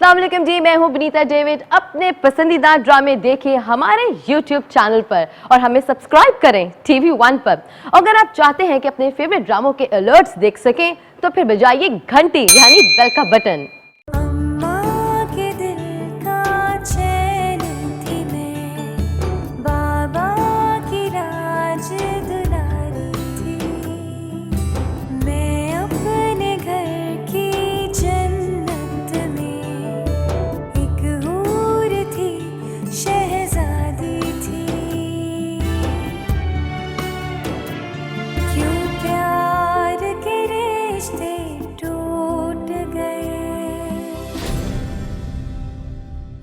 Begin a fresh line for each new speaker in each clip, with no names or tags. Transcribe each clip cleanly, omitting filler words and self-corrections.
अस्सलाम वालेकुम जी, मैं हूं विनीता डेविड। अपने पसंदीदा ड्रामे देखिए हमारे YouTube चैनल पर और हमें सब्सक्राइब करें TV1 पर। अगर आप चाहते हैं कि अपने फेवरेट ड्रामों के अलर्ट्स देख सकें तो फिर बजाइए घंटी यानी बेल का बटन।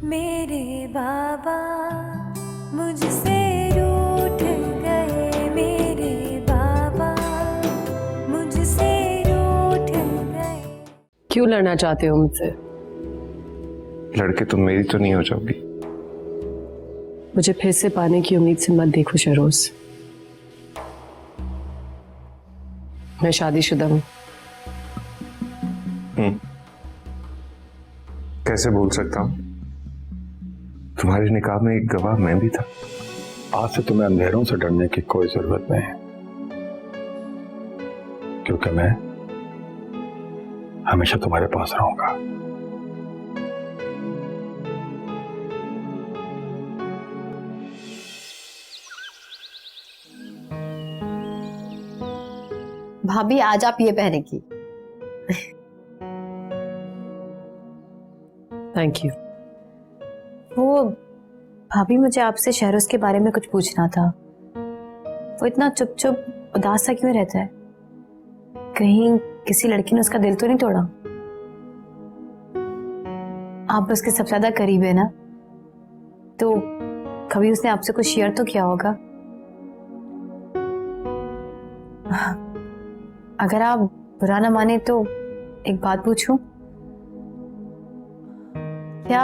मेरे बाबा मुझसे रूठ गए, मेरे बाबा मुझसे रूठ गए।
क्यों लड़ना चाहते हो मुझसे?
लड़के तुम मेरी तो नहीं हो जाओगी।
मुझे फिर से पाने की उम्मीद से मत देखो शहरोज। मैं शादीशुदा हूँ।
कैसे भूल सकता हूँ? तुम्हारे निकाह में एक गवाह मैं भी था।
आज से तुम्हें अंधेरों से डरने की कोई जरूरत नहीं है, क्योंकि मैं हमेशा तुम्हारे पास रहूंगा।
भाभी आज आप ये पहनेगी।
Thank you.
वो भाभी मुझे आपसे शहरोज के बारे में कुछ पूछना था। वो इतना चुप चुप उदास सा क्यों रहता है? कहीं किसी लड़की ने उसका दिल तो नहीं तोड़ा? आप उसके सबसे ज्यादा करीब है ना, तो कभी उसने आपसे कुछ शेयर तो किया होगा। अगर आप बुरा ना माने तो एक बात पूछूं? क्या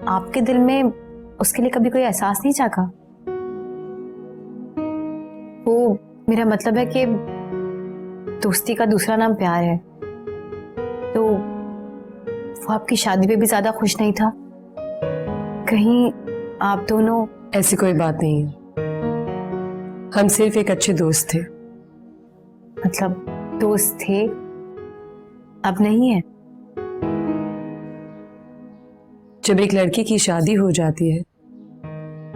आपके दिल में उसके लिए कभी कोई एहसास नहीं जागा? वो मेरा मतलब है कि दोस्ती का दूसरा नाम प्यार है, तो वो आपकी शादी पे भी ज्यादा खुश नहीं था? कहीं आप दोनों?
ऐसी कोई बात नहीं है, हम सिर्फ एक अच्छे दोस्त थे।
मतलब दोस्त थे, अब नहीं है?
जब एक लड़की की शादी हो जाती है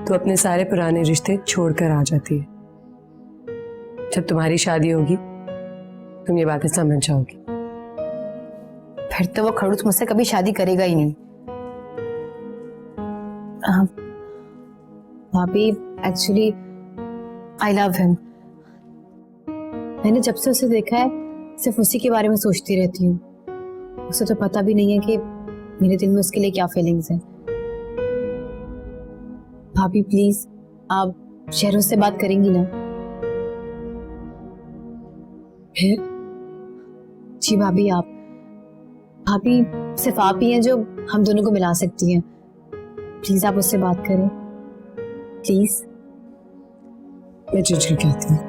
तो अपने सारे पुराने रिश्ते छोड़कर आ जाती है। जब तुम्हारी शादी होगी तुम ये बातें समझ जाओगी।
फिर तो वो खड़ूस मुझसे कभी शादी करेगा ही नहीं। भाभी एक्चुअली आई लव हिम। मैंने जब से उसे देखा है सिर्फ उसी के बारे में सोचती रहती हूँ। उसे तो पता भी नहीं है कि मेरे दिल में उसके लिए क्या फीलिंग्स हैं। भाभी प्लीज आप शहरों से बात करेंगी ना?
है?
जी भाभी भाभी सिर्फ आप ही हैं जो हम दोनों को मिला सकती हैं। प्लीज आप उससे बात करें, प्लीज।
मैं चिड़चिड़ कहती हूँ।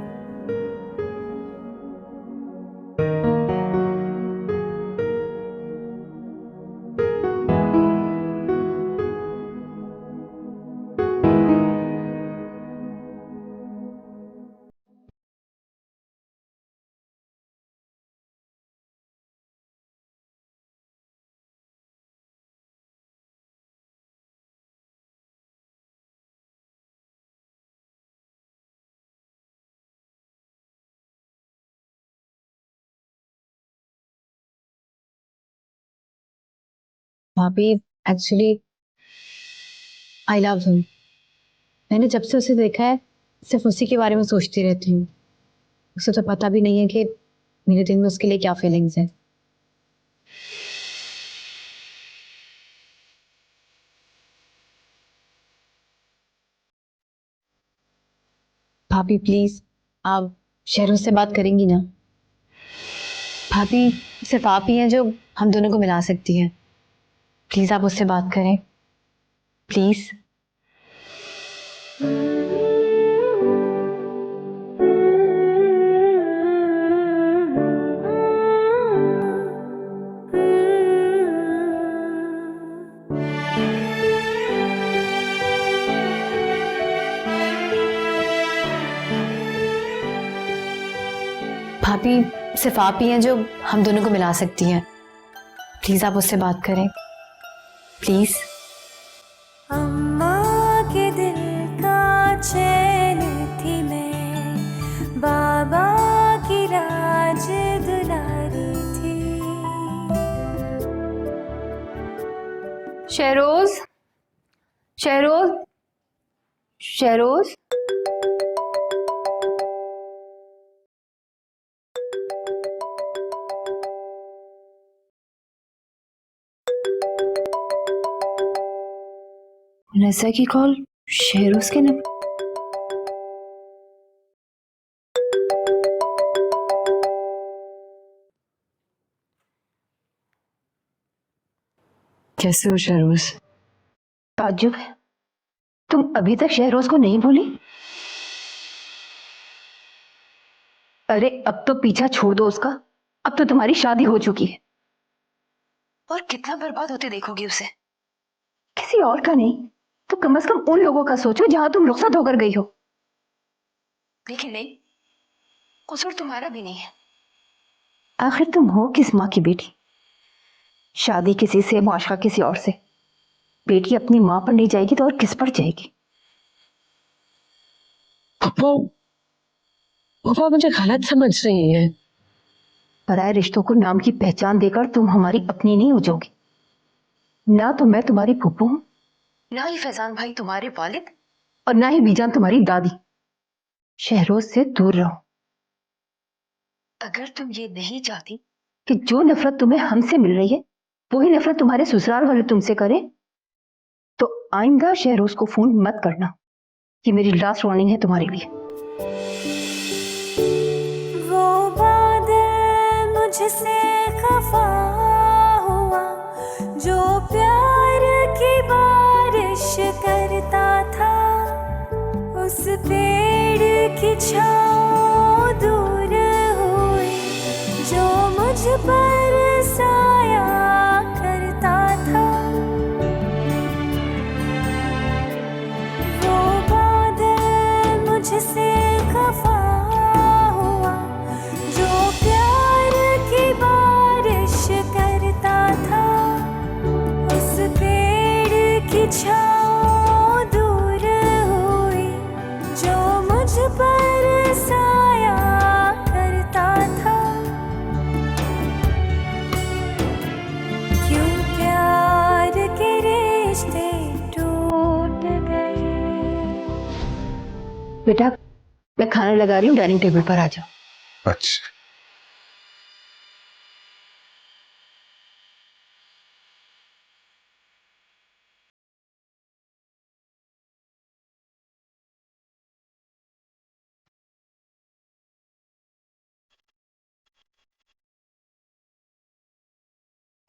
भाभी एक्चुअली आई लव हिम। मैंने जब से उसे देखा है सिर्फ उसी के बारे में सोचती रहती हूँ। उसे तो पता भी नहीं है कि मेरे दिल में उसके लिए क्या फीलिंग्स हैं। भाभी प्लीज आप शहरों से बात करेंगी ना? भाभी सिर्फ आप ही हैं जो हम दोनों को मिला सकती हैं। प्लीज आप उससे बात करें, प्लीज। भाभी सिर्फ आप ही हैं जो हम दोनों को मिला सकती हैं। प्लीज आप उससे बात करें, प्लीज।
अम्मा के दिल का चैन थी मैं, बाबा की राज दुलारी थी।
शहरोज, शहरोज, शहरोज। नज़ा की कॉल शहरोज के नंबर।
कैसे हो शहरोज?
ताज्जुब है, तुम अभी तक शहरोज को नहीं भूली? अरे अब तो पीछा छोड़ दो उसका, अब तो तुम्हारी शादी हो चुकी है। और कितना बर्बाद होते देखोगी उसे, किसी और का नहीं तो कम से कम उन लोगों का सोचो जहां तुम रुखसत होकर गई हो। लेकिन नहीं, कसूर तुम्हारा भी नहीं है। आखिर तुम हो किस माँ की बेटी? शादी किसी से, मुआशरा किसी और से। बेटी अपनी माँ पर नहीं जाएगी तो और किस पर जाएगी?
पापा मुझे गलत समझ रही है।
पराये रिश्तों को नाम की पहचान देकर तुम हमारी अपनी नहीं हो जाओगी। ना तो मैं तुम्हारी फूफू हूं, ना ही फैजान भाई तुम्हारे वालिद, और ना ही बीजान तुम्हारी दादी। शहरोज से दूर रहो। अगर तुम ये नहीं चाहती कि जो नफरत तुम्हें हमसे मिल रही है वही नफरत तुम्हारे ससुराल वाले तुमसे करें, तो आइंदा शहरोज को फोन मत करना। ये मेरी लास्ट वार्निंग है तुम्हारे लिए।
वो बादल मुझसे खफा हुआ जो प्यार की बारिश करता था, उस पेड़ की छाँव दूर हुई जो मुझ पर साया करता था। वो बादल मुझसे खफा हुआ जो प्यार की बारिश करता था, उस पेड़ की छाँव दूर हुई जो मुझ पर साया करता था। क्यों प्यार के रिश्ते टूट गए।
बेटा मैं खाना लगा रही हूँ, डाइनिंग टेबल पर आ जाओ।
अच्छा,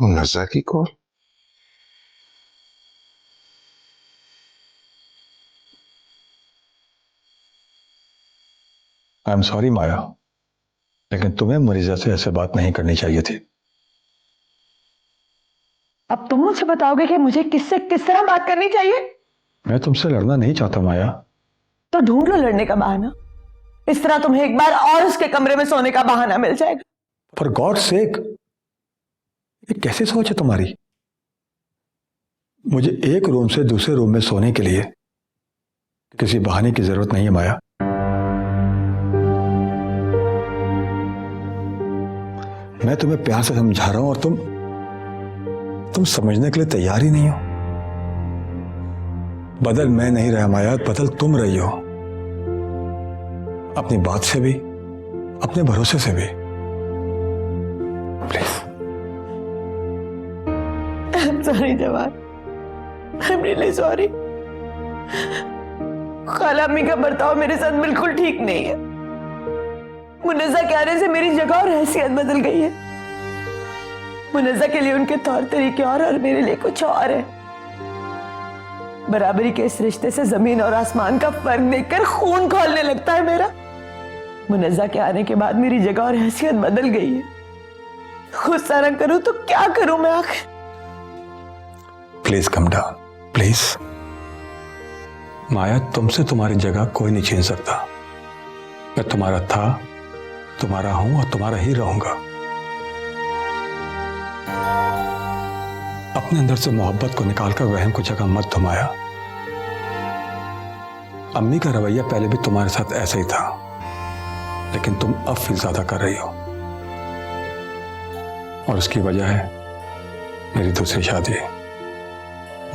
नज़ा की कॉल?
आई एम सॉरी माया, लेकिन तुम्हें मरीजा से ऐसे बात नहीं करनी चाहिए थी।
अब तुम मुझे बताओगे कि मुझे किससे किस तरह बात करनी चाहिए?
मैं तुमसे लड़ना नहीं चाहता माया।
तो ढूंढ लो लड़ने का बहाना। इस तरह तुम्हें एक बार और उसके कमरे में सोने का बहाना मिल जाएगा।
फॉर गॉड सेक, ये कैसी सोच है तुम्हारी? मुझे एक रूम से दूसरे रूम में सोने के लिए किसी बहाने की जरूरत नहीं है माया। मैं तुम्हें प्यार से समझा रहा हूं और तुम समझने के लिए तैयार ही नहीं हो। बदल मैं नहीं रहा माया, बदल तुम रही हो। अपनी बात से भी, अपने भरोसे से भी। प्लीज।
आई एम सॉरी जवान, आई एम रियली सॉरी। खाला अम्मी का बर्ताव मेरे साथ बिल्कुल ठीक नहीं है। मुनज़्ज़ा के आने से मेरी जगह और हैसियत बदल गई है। मुनज़्ज़ा के लिए उनके तौर तरीके और मेरे लिए कुछ और है। बराबरी के इस रिश्ते से जमीन और आसमान का फर्क देखकर खून खौलने लगता है मेरा। मुनज़्ज़ा के आने के बाद मेरी जगह और हैसियत बदल गई है। गुस्सा न करूं तो क्या करूं मैं आखिर?
Please come down, please. Maya, तुमसे तुम्हारी जगह कोई नहीं छीन सकता। मैं तुम्हारा था तुम्हारा हूं और तुम्हारा ही रहूंगा। अपने अंदर से मोहब्बत को निकालकर वहम को जगह मत थमाया। अम्मी का रवैया पहले भी तुम्हारे साथ ऐसा ही था, लेकिन तुम अब फील ज्यादा कर रही हो, और उसकी वजह है मेरी दूसरी शादी,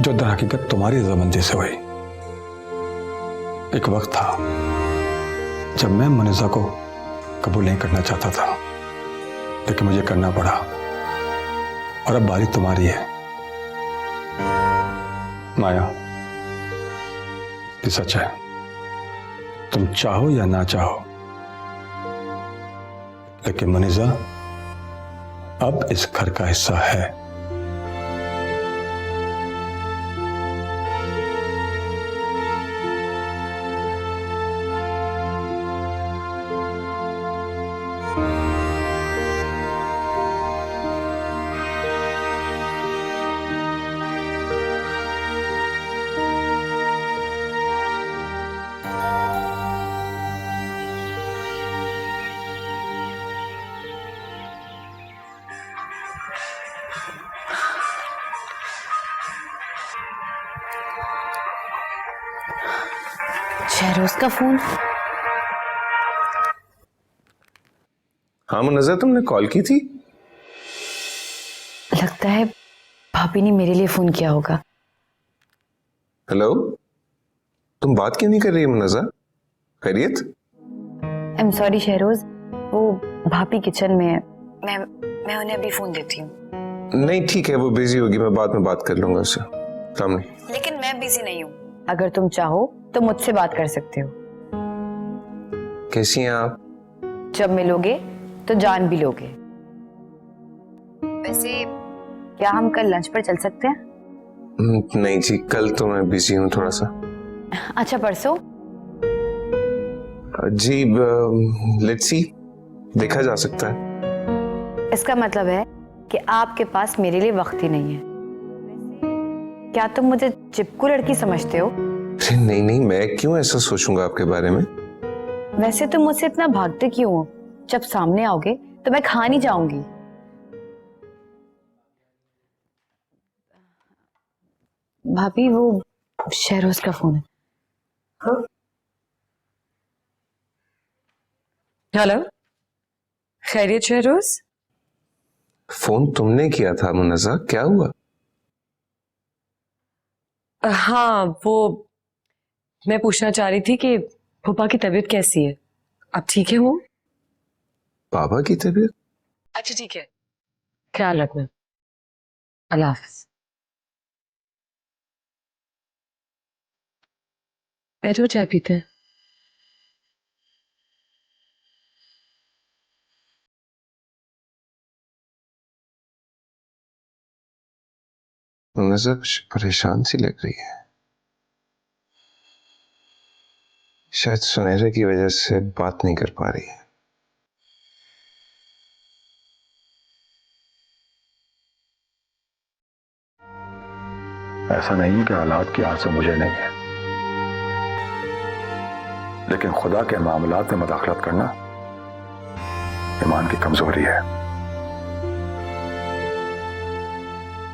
जो दर हकीकत तुम्हारी रजामंदी से हुई। एक वक्त था जब मैं मुनीसा को कबूल नहीं करना चाहता था, लेकिन मुझे करना पड़ा, और अब बारी तुम्हारी है। माया, ये सच है, तुम चाहो या ना चाहो, लेकिन मुनीसा अब इस घर का हिस्सा है।
शहरोज का फोन।
हाँ मुनज़्ज़ा, तुमने कॉल की थी?
लगता है भाभी ने मेरे लिए फोन किया होगा।
हेलो, तुम बात क्यों नहीं कर रही है मुनज़्ज़ा? खैरियत?
आई एम सॉरी शहरोज, वो भाभी किचन में है, मैं उन्हें अभी फोन देती हूँ।
नहीं ठीक है, वो बिजी होगी, मैं बाद में बात कर लूंगा उससे। सामने।
लेकिन मैं बिजी नहीं हूँ, अगर तुम चाहो तो मुझसे बात कर सकते हो।
कैसी हैं आप?
जब मिलोगे तो जान भी लोगे। वैसे क्या हम कल लंच पर चल सकते हैं?
नहीं जी, कल तो मैं बिजी हूँ थोड़ा सा।
अच्छा, परसों?
जी लेट्स सी, देखा जा सकता है।
इसका मतलब है कि आपके पास मेरे लिए वक्त ही नहीं है। क्या तुम मुझे चिपकू लड़की समझते हो?
नहीं नहीं, मैं क्यों ऐसा सोचूंगा आपके बारे में?
वैसे तुम मुझसे इतना भागते क्यों हो? जब सामने आओगे तो मैं खा नहीं जाऊंगी। भाभी, वो शहरोज का फोन है।
हेलो, खैरियत शहरोज?
फोन तुमने किया था मुनज़्ज़ा, क्या हुआ?
हाँ, वो मैं पूछना चाह रही थी कि फूफा की तबीयत कैसी है? आप ठीक है वो?
बाबा की तबीयत?
अच्छा ठीक है, ख्याल रखना। अल्लाह हाफिज। बैठो, चाय पीते हैं।
मुनज़्ज़ा कुछ परेशान सी लग रही है, शायद सुनहरे की वजह से बात नहीं कर पा रही है।
ऐसा नहीं कि हालात की आंसू मुझे नहीं है, लेकिन खुदा के मामलात में मदाखलत करना ईमान की कमजोरी है।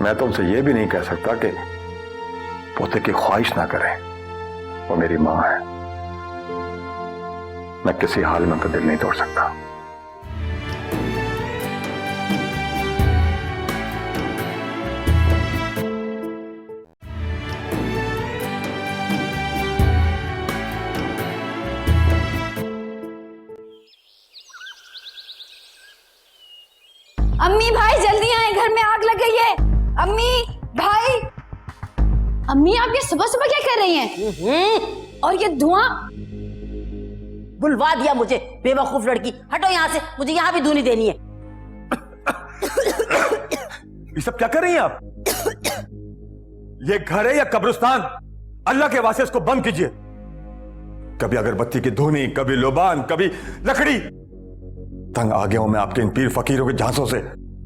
मैं तो उनसे यह भी नहीं कह सकता कि पोते की ख्वाहिश ना करें, वो मेरी मां है। मैं किसी हाल में उनका दिल नहीं तोड़ सकता।
अम्मी भाई जल्दी आए, घर में आग लग गई है। अम्मी भाई, अम्मी आप ये सुबह सुबह क्या कर रही हैं? और ये धुआं?
बुलवा दिया मुझे, बेवकूफ लड़की। हटो यहाँ से, मुझे यहाँ भी धुनी देनी है।
ये सब क्या कर रही हैं आप? ये घर है या कब्रिस्तान? अल्लाह के वास्ते इसको बंद कीजिए। कभी अगरबत्ती की धुनी, कभी लोबान, कभी लकड़ी। तंग आ गया हूं मैं आपके इन पीर फकीरों के झांसों से।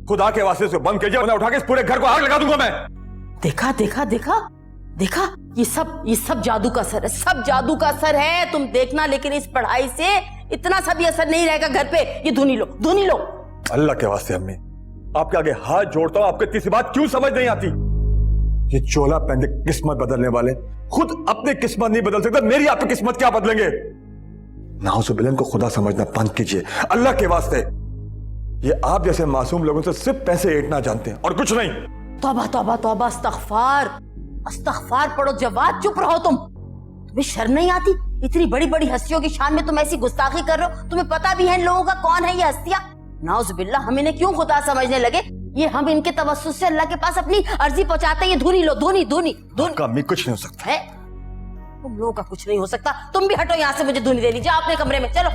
खुदा के वास्ते इसको बंद कीजिए, वरना उठा के इस पूरे घर को आग लगा दूंगा मैं।
देखा देखा देखा देखा, ये सब जादू का असर है, सब जादू का असर है। तुम देखना, लेकिन इस पढ़ाई से इतना सा भी असर नहीं रहेगा घर पे। ये धुनी लो, धुनी लो।
अल्लाह के वास्ते अम्मी, आपके आगे हाथ जोड़ता हूं, आपको इतनी सी बात क्यों समझ नहीं आती? ये चोला पहन के किस्मत बदलने वाले खुद अपनी किस्मत नहीं बदल सकते, मेरी आपकी किस्मत क्या बदलेंगे? नाउजुबिल्लाह को खुदा समझना बंद कीजिए अल्लाह के वास्ते। ये आप जैसे मासूम लोगों से सिर्फ पैसे ऐंठना जानते हैं और कुछ नहीं।
तौबा तौबा तौबा, अस्तगफार अस्तगफार पढ़ो जवाद, चुप रहो तुम। तुम्हें शर्म नहीं आती? इतनी बड़ी बड़ी हस्तियों की शान में तुम ऐसी गुस्ताखी कर रहे हो। तुम्हें पता भी है इन लोगों का कौन है ये हस्तियां? नाउजुबिल्लाह, हम इन्हें क्यों खुदा समझने लगे? ये हम इनके तवस्सुस से अल्लाह के पास अपनी अर्जी पहुंचाते हैं। ये धुनी लो, धुनी धुनी धुनी।
अम्मी कुछ नहीं हो सकता
है, तुम लोगों का कुछ नहीं हो सकता। तुम भी हटो यहाँ से, मुझे धुनी देनी। जाओ अपने कमरे में, चलो।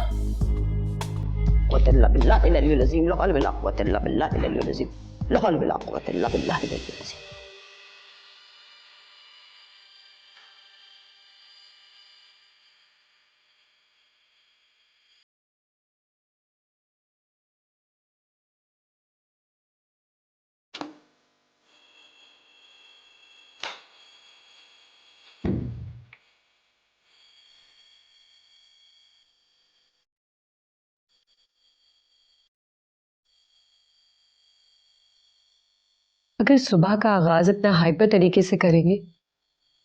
अगर सुबह का आगाज इतना हाइपर तरीके से करेंगे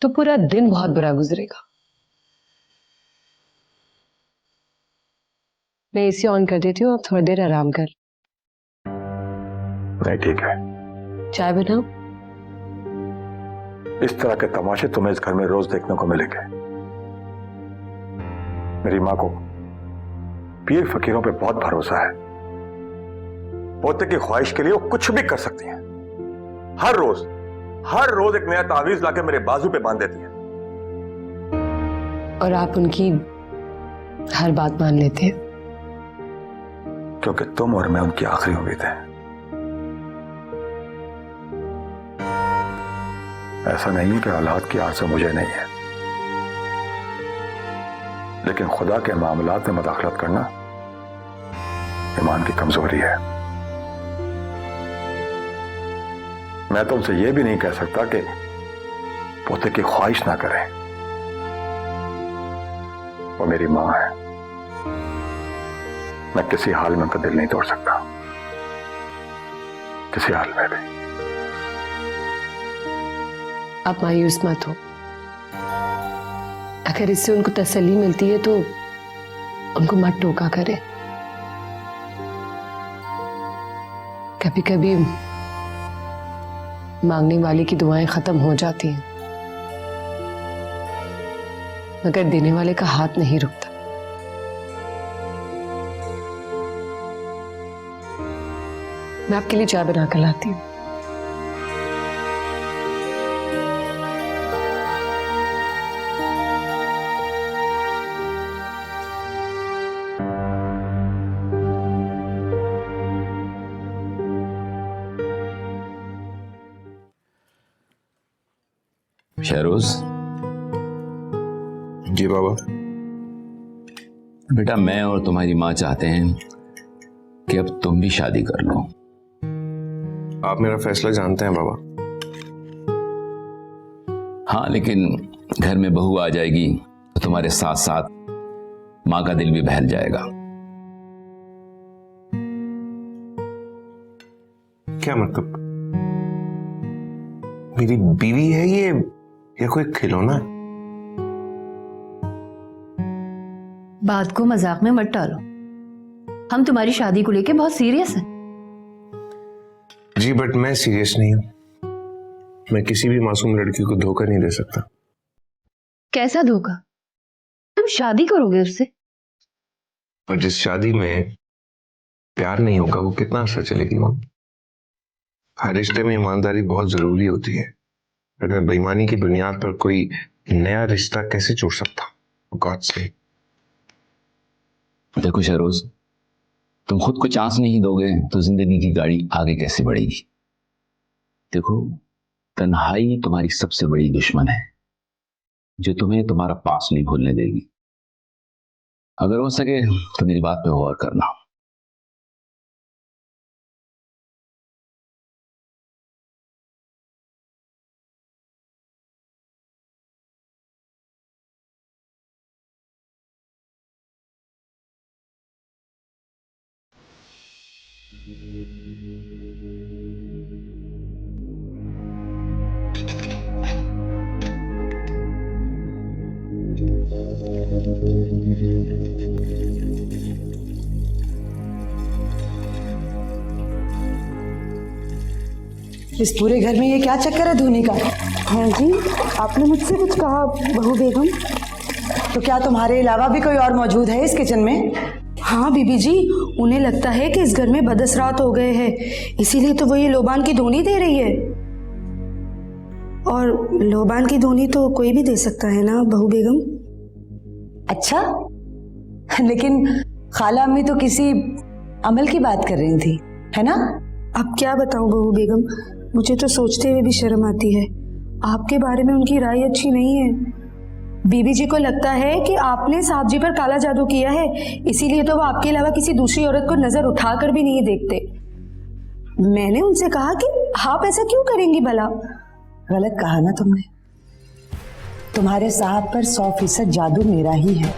तो पूरा दिन बहुत बुरा गुजरेगा। मैं एसी ऑन कर देती हूँ, आप थोड़ी देर आराम कर।
नहीं ठीक है,
चाय बनाओ।
इस तरह के तमाशे तुम्हें इस घर में रोज देखने को मिलेंगे। मेरी माँ को पीर फकीरों पे बहुत भरोसा है। पोते की ख्वाहिश के लिए वो कुछ भी कर सकती हैं। हर रोज एक नया तावीज लाके मेरे बाजू पे बांध देती हैं।
और आप उनकी हर बात मान लेते हैं?
क्योंकि तुम और मैं उनकी आखिरी उम्मीद है। ऐसा नहीं है कि औलाद की आरज़ू मुझे नहीं है, लेकिन खुदा के मामलात में मदाखलत करना ईमान की कमजोरी है। मैं तो उनसे यह भी नहीं कह सकता कि पोते की ख्वाहिश ना करें। वो मेरी मां है, मैं किसी हाल में उनका दिल नहीं तोड़ सकता, किसी हाल में भी।
आप मायूस मत हो। अगर इससे उनको तसल्ली मिलती है तो उनको मत टोका करें। कभी कभी मांगने वाले की दुआएं खत्म हो जाती हैं, मगर देने वाले का हाथ नहीं रुकता। मैं आपके लिए चाय बना कर लाती हूँ।
शहरोज।
जी बाबा।
बेटा, मैं और तुम्हारी माँ चाहते हैं कि अब तुम भी शादी कर लो।
आप मेरा फैसला जानते हैं बाबा।
हाँ, लेकिन घर में बहू आ जाएगी तो तुम्हारे साथ साथ माँ का दिल भी बहल जाएगा।
क्या मतलब? मेरी बीवी है ये या कोई खिलौना?
बात को मजाक में मत डालो। हम तुम्हारी शादी को लेके बहुत सीरियस हैं।
जी बट मैं सीरियस नहीं हूं। मैं किसी भी मासूम लड़की को धोखा नहीं दे सकता।
कैसा धोखा? तुम शादी करोगे उससे?
और जिस शादी में प्यार नहीं होगा वो कितना अर्सा चलेगी मां? हर रिश्ते में ईमानदारी बहुत जरूरी होती है। अगर बेईमानी की बुनियाद पर कोई नया रिश्ता कैसे जोड़ सकता? गॉड से।
देखो शहरोज, तुम खुद को चांस नहीं दोगे तो जिंदगी की गाड़ी आगे कैसे बढ़ेगी? देखो, तन्हाई तुम्हारी सबसे बड़ी दुश्मन है, जो तुम्हें तुम्हारा पास नहीं भूलने देगी। अगर हो सके तो मेरी बात पे गौर करना।
इस पूरे घर में ये क्या चक्कर है धोनी का?
हाँ जी, आपने मुझसे कुछ कहा बहू बेगम?
तो क्या तुम्हारे अलावा भी कोई और मौजूद है इस किचन में?
हाँ बीबी जी, उन्हें लगता है कि इस घर में बदअसरात हो गए हैं, इसीलिए तो वो ये लोबान की धुनी दे रही है। और लोबान की धुनी तो कोई भी दे सकता है ना बहू बेगम?
अच्छा, लेकिन खाला अम्मी तो किसी अमल की बात कर रही थी, है ना?
अब क्या बताऊं बहू बेगम, मुझे तो सोचते हुए भी शर्म आती है। आपके बारे में उनकी राय अच्छी नहीं है। बीबी जी को लगता है कि आपने साहब जी पर काला जादू किया है, इसीलिए तो वो आपके अलावा किसी दूसरी औरत को नजर उठाकर भी नहीं देखते। मैंने उनसे कहा कि आप ऐसा क्यों करेंगी भला?
गलत कहा ना तुमने। तुम्हारे साहब पर 100% जादू मेरा ही है।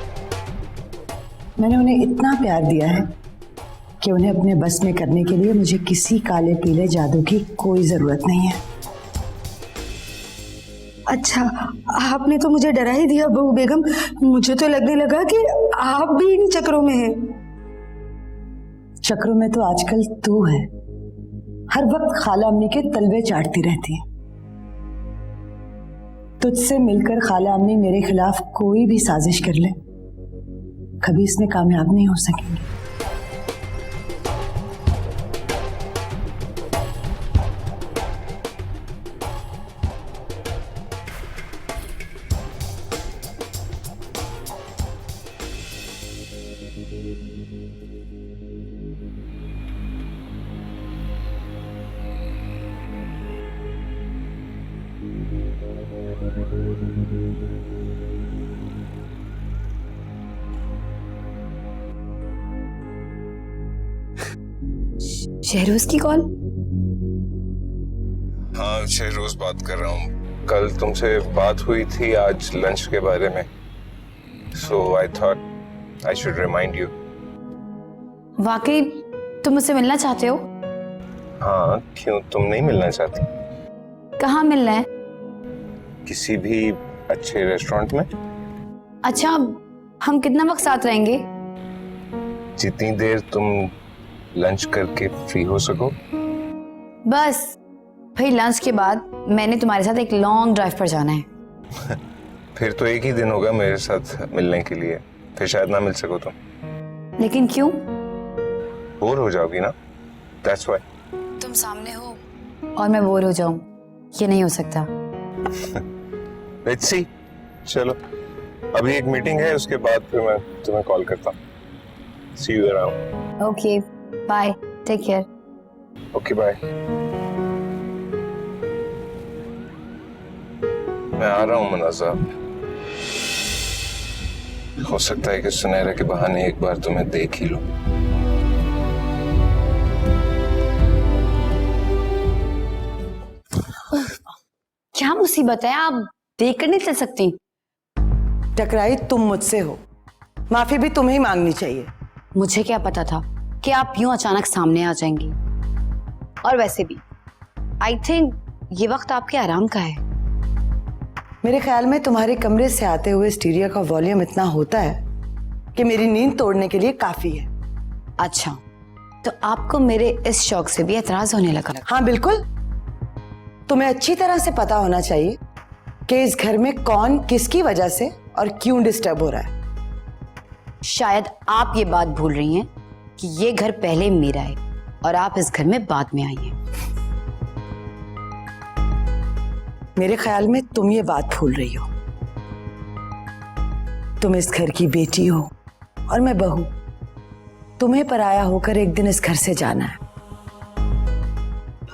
मैंने उन्हें इतना प्यार दिया है कि उन्हें अपने बस में करने के लिए मुझे किसी काले पीले जादू की कोई जरूरत नहीं है।
अच्छा, आपने तो मुझे डरा ही दिया बहू बेगम। मुझे तो लगने लगा कि आप भी इन चक्रों में हैं।
चक्रों में तो आजकल तू है, हर वक्त खाला अम्मी के तलवे चाटती रहती है। तुझसे मिलकर खाला अम्मी मेरे खिलाफ कोई भी साजिश कर ले, कभी इसमें कामयाब नहीं हो सकेंगी।
शहरोज की कॉल?
हाँ शहरोज बात कर रहा हूँ। कल तुमसे बात हुई थी आज लंच के बारे में, so I thought I should remind you.
वाकई तुम मुझसे मिलना चाहते हो?
हाँ, क्यों तुम नहीं मिलना चाहती?
कहाँ मिलना है?
किसी भी अच्छे रेस्टोरेंट में।
अच्छा, हम कितना वक्त साथ रहेंगे?
जितनी देर तुम लंच करके फ्री हो सको।
बस भाई, लंच के बाद मैंने तुम्हारे साथ एक लॉन्ग ड्राइव पर जाना है।
फिर तो एक ही दिन होगा मेरे साथ मिलने के लिए, फिर शायद ना मिल सको तुम।
लेकिन क्यों?
बोर हो जाओगी ना, दैट्स व्हाई।
तुम सामने हो और मैं बोर हो जाऊं, ये नहीं हो सकता।
Let's see. चलो, अभी एक मीटिंग है, उसके बाद फिर मैं तुम्हें कॉल करता हूँ। See you around.
Okay, bye, take care.
Okay bye. मैं आ रहा हूँ मुनाज़ा। हो सकता है कि सुनहरा के बहाने एक बार तुम्हें देख ही लूं।
क्या मुसीबत है? आप देख कर नहीं चल सकती?
टकराई तुम मुझसे हो, माफी भी तुम्हें ही मांगनी चाहिए।
मुझे क्या पता था कि आप यूं अचानक सामने आ जाएंगी। और वैसे भी आई थिंक ये वक्त आपके आराम का है।
मेरे ख्याल में तुम्हारे कमरे से आते हुए स्टीरियो का वॉल्यूम इतना होता है कि मेरी नींद तोड़ने के लिए काफी है।
अच्छा, तो आपको मेरे इस शौक से भी एतराज होने लगा?
हाँ बिल्कुल। तुम्हें अच्छी तरह से पता होना चाहिए कि इस घर में कौन किसकी वजह से और क्यों डिस्टर्ब हो रहा है।
शायद आप ये बात भूल रही हैं कि ये घर पहले मेरा है और आप इस घर में बाद में आई हैं।
मेरे ख्याल में तुम ये बात भूल रही हो। तुम इस घर की बेटी हो और मैं बहू। तुम्हें पराया होकर एक दिन इस घर से जाना है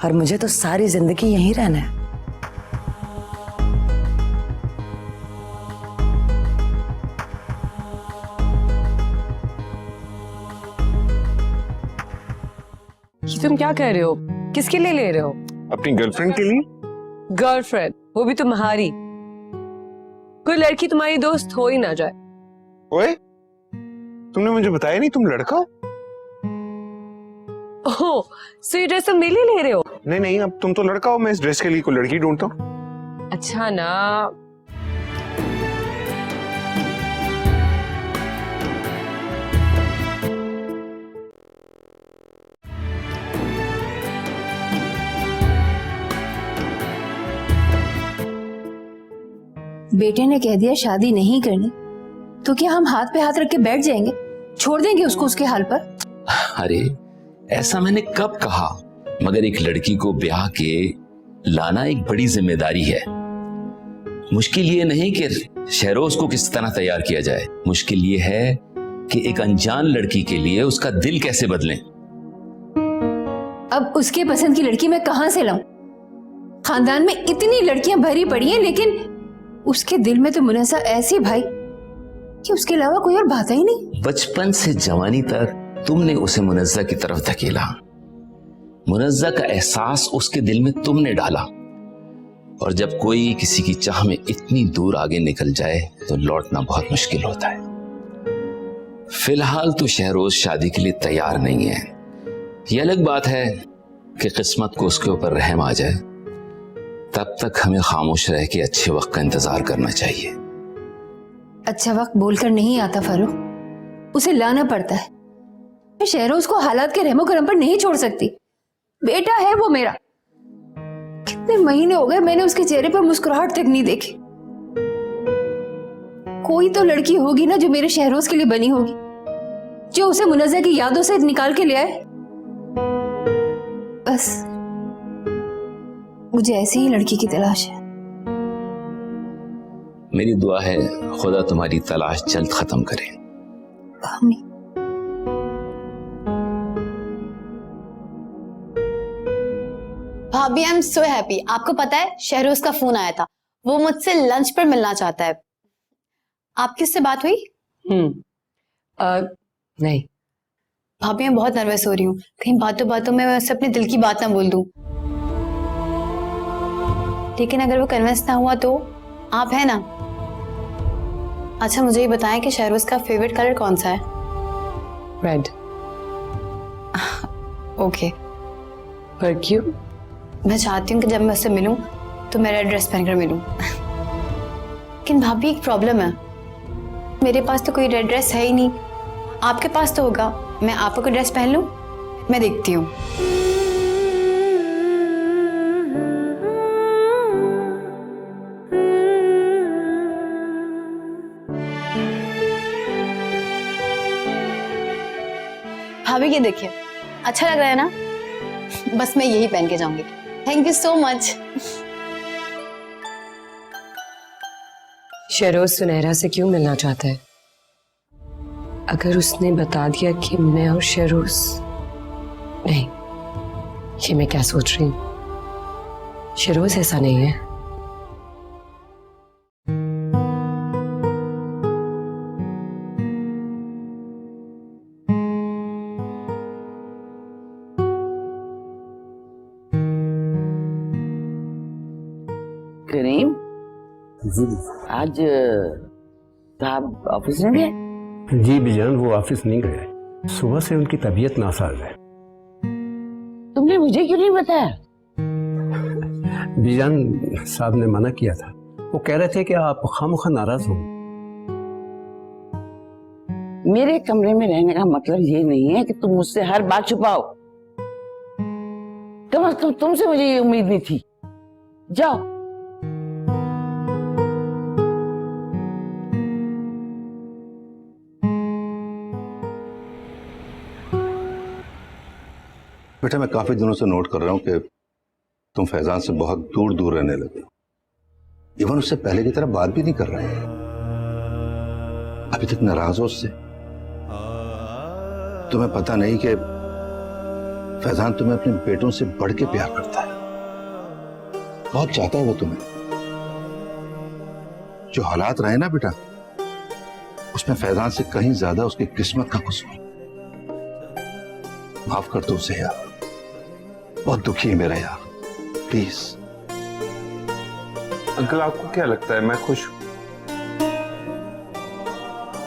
और मुझे तो सारी जिंदगी यहीं रहना है।
ये तुम क्या कह रहे हो? किसके लिए ले रहे हो?
अपनी गर्लफ्रेंड के लिए।
गर्लफ्रेंड, वो भी तुम्हारी? कोई लड़की तुम्हारी दोस्त हो ही ना जाए।
ओए, तुमने मुझे बताया नहीं तुम लड़का हो?
ओह, सो ये ड्रेस तुम मेरे लिए ले रहे हो?
नहीं नहीं, अब तुम तो लड़का हो, मैं इस ड्रेस के लिए कोई लड़की ढूंढता हूँ।
अच्छा ना।
बेटे ने कह दिया शादी नहीं करनी, तो क्या हम हाथ पे हाथ रख के बैठ जाएंगे, छोड़ देंगे उसको उसके हाल पर?
अरे ऐसा मैंने कब कहा, मगर एक लड़की को ब्याह के लाना एक बड़ी जिम्मेदारी है। मुश्किल ये नहीं कि शहरोज को किस तरह तैयार किया जाए, मुश्किल ये है कि एक अनजान लड़की के लिए उसका दिल कैसे बदलें।
अब उसके पसंद की लड़की मैं कहां से लाऊं? खानदान में इतनी लड़कियां भरी पड़ी हैं, लेकिन उसके दिल में तो मुनस्सा ऐसी भाई कि उसके अलावा कोई और बात ही नहीं।
बचपन से जवानी तक तुमने उसे मुनज्जा की तरफ धकेला, मुनज्जा का एहसास उसके दिल में तुमने डाला, और जब कोई किसी की चाह में इतनी दूर आगे निकल जाए तो लौटना बहुत मुश्किल होता है। फिलहाल तो शहरोज शादी के लिए तैयार नहीं है। यह अलग बात है कि किस्मत को उसके ऊपर रहम आ जाए, तब तक हमें खामोश रह के अच्छे वक्त का इंतजार करना चाहिए।
अच्छा वक्त बोलकर नहीं आता फारूक, उसे लाना पड़ता है। मैं शहरोज को हालात के रहमो करम पर नहीं छोड़ सकती। बेटा है वो मेरा। कितने महीने हो गए मैंने उसके चेहरे पर मुस्कुराहट तक नहीं देखी। कोई तो लड़की होगी ना जो मेरे शहरोज के लिए बनी होगी, जो उसे मुनज़्ज़ा की यादों से निकाल के ले आए। बस मुझे ऐसी ही लड़की की तलाश है।
मेरी दुआ है खुदा तुम्हारी तलाश जल्द खत्म करे।
आमीन।
भाभी आई एम सो हैप्पी। आपको पता है शहरोज का फोन आया था, वो मुझसे लंच पर मिलना चाहता है। आपकी उससे बात हुई?
नहीं।
भाभी मैं बहुत नर्वस हो रही हूँ, कहीं बातों बातों में मैं उससे अपने दिल की बात ना बोल दूं। लेकिन अगर वो कन्विंस ना हुआ तो? आप है ना? अच्छा मुझे ये बताएं कि शहरोज का फेवरेट कलर कौन सा है?
रेड।
ओके।
पर क्यों?
मैं चाहती हूँ कि जब मैं उससे मिलूं तो मैं रेड ड्रेस पहनकर मिलूं। लेकिन भाभी एक प्रॉब्लम है, मेरे पास तो कोई रेड ड्रेस है ही नहीं। आपके पास तो होगा, मैं आपको कोई ड्रेस पहन लूं? मैं देखती हूँ। भाभी ये देखिए, अच्छा लग रहा है ना? बस मैं यही पहन के जाऊंगी। Thank you so much.
Shahroz सुनहरा से क्यों मिलना चाहता है? अगर उसने बता दिया कि मैं और शहरोज नहीं, ये मैं क्या सोच रही हूँ? शहरोज ऐसा नहीं है।
करीम, आज साहब ऑफिस में गए?
जी बीजान, वो ऑफिस नहीं गए। सुबह से उनकी तबीयत नासाज है।
तुमने मुझे क्यों नहीं बताया?
बीजान साहब ने मना किया था। वो कह रहे थे कि आप खामखा नाराज हो।
मेरे कमरे में रहने का मतलब ये नहीं है कि तुम मुझसे हर बात छुपाओ। कम से कम तुमसे मुझे ये उम्मीद नहीं थी। जाओ।
बेटा मैं काफी दिनों से नोट कर रहा हूं कि तुम फैजान से बहुत दूर दूर रहने लगे। इवन उससे पहले की तरह बात भी नहीं कर रहे। अभी तक नाराज हो उससे। तुम्हें पता नहीं कि फैजान तुम्हें अपने बेटों से बढ़ के प्यार करता है। बहुत चाहता है वो तुम्हें। जो हालात रहे ना बेटा, उसमें फैजान से कहीं ज्यादा उसकी किस्मत का कसूर। माफ कर दो उसे यार, बहुत दुखी है मेरा यार, प्लीज।
अंकल आपको क्या लगता है मैं खुश हूं?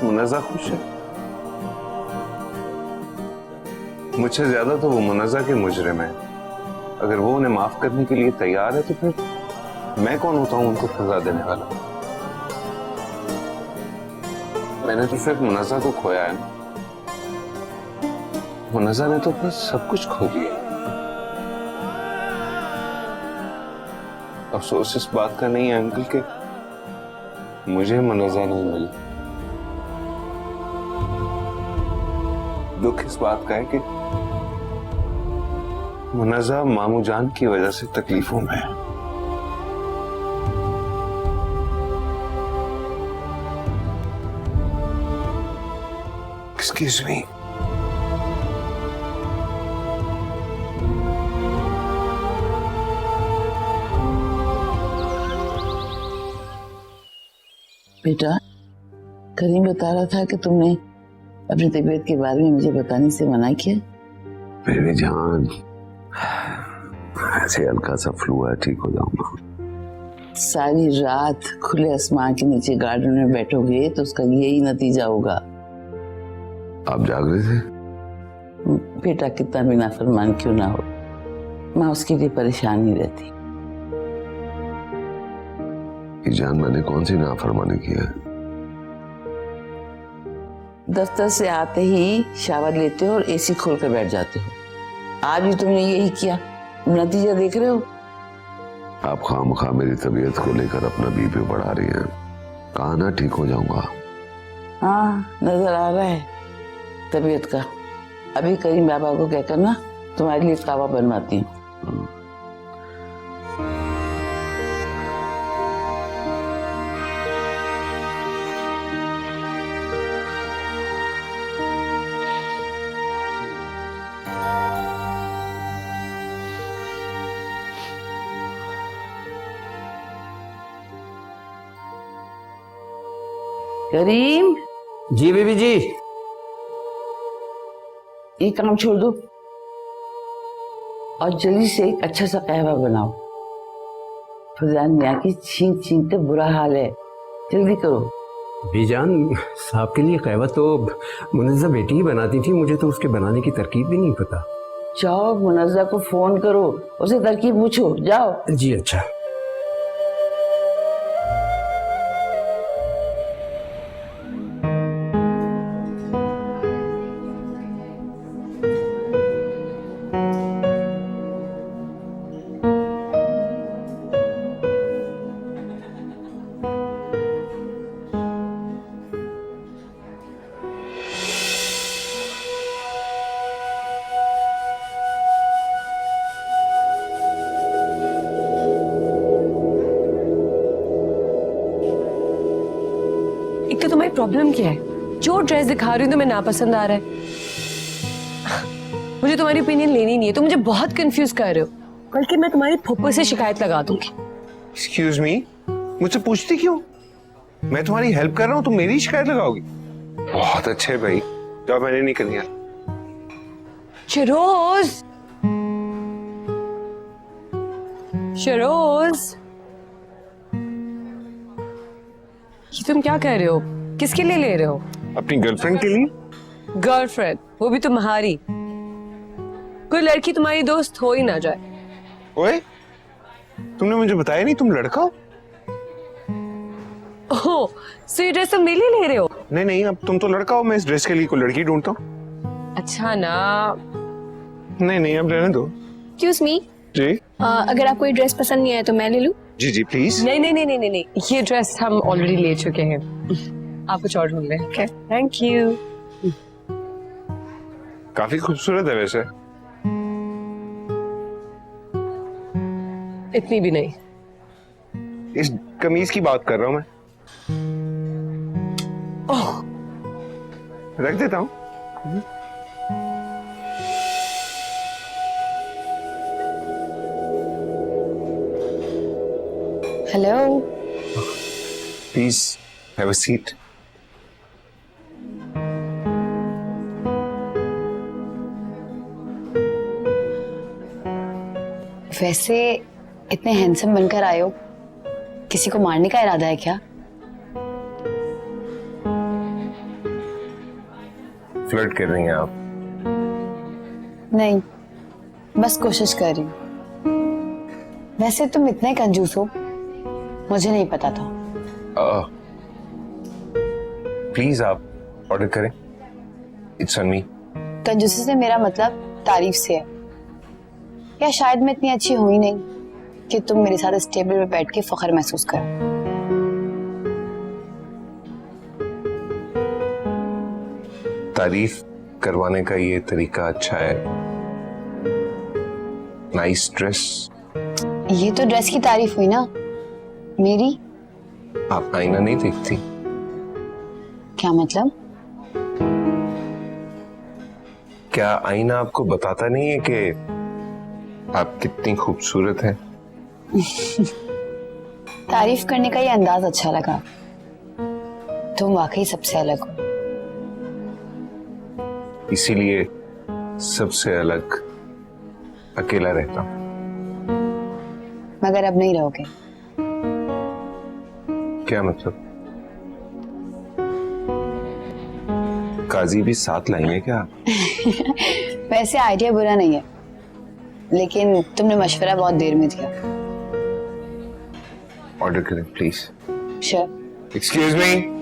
मुनज़्ज़ा खुश है? मुझसे ज्यादा तो वो मुनज़्ज़ा के मुजरिम है। अगर वो उन्हें माफ करने के लिए तैयार है तो फिर मैं कौन होता हूं उनको सजा देने वाला? मैंने तो सिर्फ मुनज़्ज़ा को खोया है ना। मुनज़्ज़ा ने तो अपना सब कुछ खो दिया। अफसोस इस बात का नहीं है अंकल के मुझे मुनज़्ज़ा नहीं मिली। दुख इस बात का है कि मुनज़्ज़ा मामू जान की वजह से तकलीफों में है। Excuse me.
बेटा, करीम बता रहा था कि तुमने अपनी तबीयत के बारे में मुझे बताने से मना किया।
मेरी जान, ऐसे हल्का सा फ्लू है, ठीक हो जाऊंगा।
सारी रात खुले आसमान के नीचे गार्डन में बैठोगे तो उसका यही नतीजा होगा।
आप जाग रहे थे?
बेटा कितना भी नाफरमान क्यों ना हो, माँ उसके लिए परेशान ही रहती।
जान, मैंने कौन सी नाफरमानी की है?
दफ्तर से आते ही शावर लेते हो और एसी खोल कर बैठ जाते हो। आज भी तुमने यही किया, नतीजा देख रहे हो।
आप खामखा मेरी तबीयत को लेकर अपना बीपी बढ़ा रही हैं। कहा ना ठीक हो जाऊंगा।
हाँ, नजर आ रहा है तबीयत का। अभी करीम बाबा को कहकर ना तुम्हारे लिए कावा बनवाती हूँ। करीम।
जी बीबी जी।
ये काम छोड़ दो और जल्दी से एक अच्छा सा कहवा बनाओ। फजान मियाँ की छींक छींक के बुरा हाल है, जल्दी करो।
बीजान, साहब के लिए कहवा तो मुनज़्ज़ा बेटी ही बनाती थी, मुझे तो उसके बनाने की तरकीब भी नहीं पता।
जाओ मुनज़्ज़ा को फोन करो, उसे तरकीब पूछो, जाओ।
जी अच्छा।
एक तो तुम्हारी प्रॉब्लम क्या है? जो ड्रेस दिखा रही हूँ तुम्हें नापसंद आ रहा है। मुझे तुम्हारी ओपिनियन लेनी नहीं है, तुम मुझे बहुत कंफ्यूज कर रहे हो। बल्कि मैं तुम्हारी फुप्पो से शिकायत लगा दूंगी।
Excuse me, मुझसे पूछती क्यों? मैं तुम्हारी हेल्प कर रहा हूँ, तुम मेरी शिकायत लगाओगी? बहुत अच्छे भाई, जो मैंने नहीं करनी है।
शरोज, शरोज, ये तुम क्या कर रहे हो? किसके लिए ले रहे हो?
अपनी गर्लफ्रेंड के लिए।
गर्लफ्रेंड, वो भी तुम्हारी? कोई लड़की तुम्हारी दोस्त हो ही ना जाए।
ओए, तुमने मुझे बताया नहीं तुम लड़का हो?
ओह, सो ये ड्रेस तुम मेरे लिए ले रहे हो?
नहीं नहीं, अब तुम तो लड़का हो, मैं इस ड्रेस के लिए कोई लड़की ढूंढता हूँ।
अच्छा ना।
नहीं नहीं, अब रहने दो।
एक्सक्यूज मी,
जी
अगर आपको ये ड्रेस पसंद नहीं आया तो मैं ले लूं?
जी जी प्लीज।
नहीं नहीं नहीं नहीं नहीं, ये ड्रेस हम ऑलरेडी ले चुके हैं। आप कुछ और ढूंढ लें। Okay, thank you.
काफी खूबसूरत है वैसे।
इतनी भी नहीं।
इस कमीज की बात कर रहा हूं मैं।
ओह,
रख देता हूँ।
Hello,
please have a seat.
वैसे इतने हैंडसम बनकर आए हो, किसी को मारने का इरादा है क्या?
फ्लर्ट कर रही हैं आप?
नहीं, बस कोशिश कर रही हूँ। वैसे तुम इतने कंजूस हो, मुझे नहीं पता था।
प्लीज आप ऑर्डर करें, इट्स ऑन मी।
कंजूसी से मेरा मतलब तारीफ से है, या शायद मैं इतनी अच्छी हूं ही नहीं कि तुम मेरे साथ इस टेबल पे बैठ के फख्र महसूस करो।
तारीफ करवाने का ये तरीका अच्छा है। Nice dress.
ये तो ड्रेस की तारीफ हुई ना मेरी।
आप आईना नहीं देखती?
क्या मतलब?
क्या आईना आपको बताता नहीं है कि आप कितनी खूबसूरत हैं?
तारीफ करने का ये अंदाज अच्छा लगा। तुम वाकई सबसे अलग हो।
इसीलिए सबसे अलग अकेला रहता हूं।
मगर अब नहीं रहोगे।
क्या मतलब? काजी भी साथ लाएंगे क्या?
वैसे आइडिया बुरा नहीं है, लेकिन तुमने मशवरा बहुत देर में दिया।
ऑर्डर करें प्लीज।
श्योर।
Excuse me.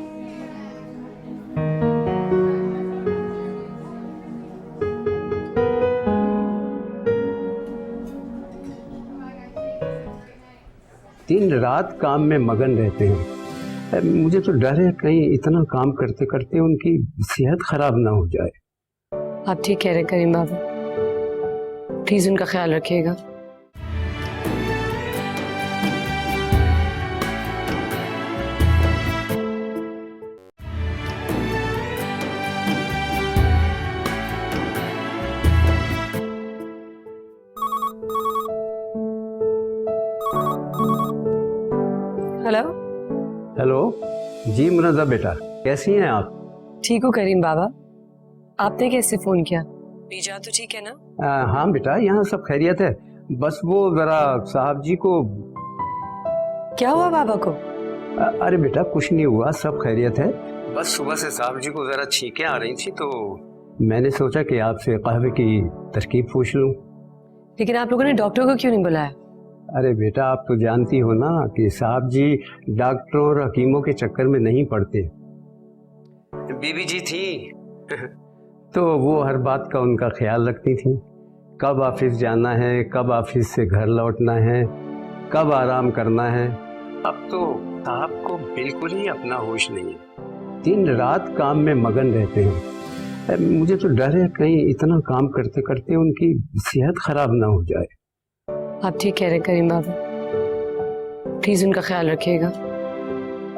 दिन रात काम में मगन रहते हैं। मुझे तो डर है कहीं इतना काम करते करते उनकी सेहत खराब ना हो जाए।
आप ठीक कह रहे हैं करीम बाबा, प्लीज उनका ख्याल रखिएगा। हेलो।
हेलो जी मुनज़्ज़ा बेटा, कैसी हैं आप?
ठीक हो करीम बाबा, आपने कैसे फोन किया? बीजा तो ठीक है ना?
हाँ बेटा, यहाँ सब खैरियत है। बस वो जरा साहब जी को।
क्या हुआ बाबा को?
अरे बेटा कुछ नहीं हुआ, सब खैरियत है। बस सुबह से साहब जी को जरा छींकें आ रही थी तो मैंने सोचा कि आपसे कहवे की तरकीब पूछ लूं।
लेकिन आप लोगों ने डॉक्टर को क्यों नहीं बुलाया?
अरे बेटा आप तो जानती हो ना कि साहब जी डॉक्टरों और हकीमों के चक्कर में नहीं पड़ते। बीबी जी थी तो वो हर बात का उनका ख्याल रखती थी। कब ऑफिस जाना है, कब ऑफिस से घर लौटना है, कब आराम करना है। अब तो साहब को बिल्कुल ही अपना होश नहीं है, दिन रात काम में मगन रहते हैं। मुझे तो डर है कहीं इतना काम करते करते उनकी सेहत खराब ना हो जाए।
आप ठीक कह रहे हैं करीम बाबा, प्लीज उनका ख्याल रखिएगा।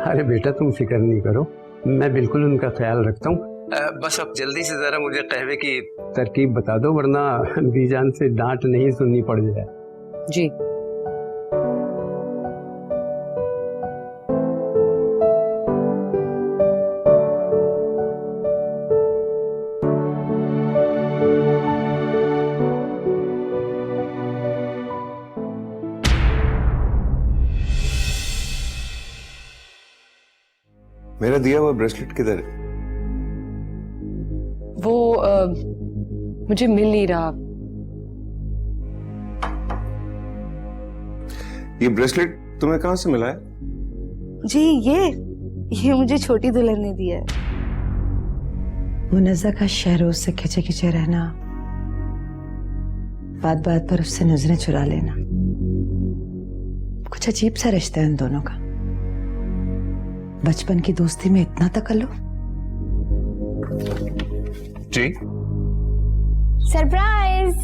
अरे बेटा तुम फिक्र नहीं करो, मैं बिल्कुल उनका ख्याल रखता हूँ। बस अब जल्दी से जरा मुझे कहवे की तरकीब बता दो, वरना बीजान से डांट नहीं सुननी पड़ जाए।
जी।
मेरा दिया हुआ ब्रेसलेट किधर है?
वो मुझे मिल नहीं रहा।
ये ब्रेसलेट तुम्हें कहां से मिला है?
जी ये मुझे छोटी दुल्हन ने दिया है।
मुनज़्ज़ा का शहरोज से खिंचे खिंचे रहना, बात बात पर उससे नजरें चुरा लेना, कुछ अजीब सा रिश्ता है इन दोनों का। बचपन की दोस्ती में इतना तकल्लुफ।
जी
सरप्राइज।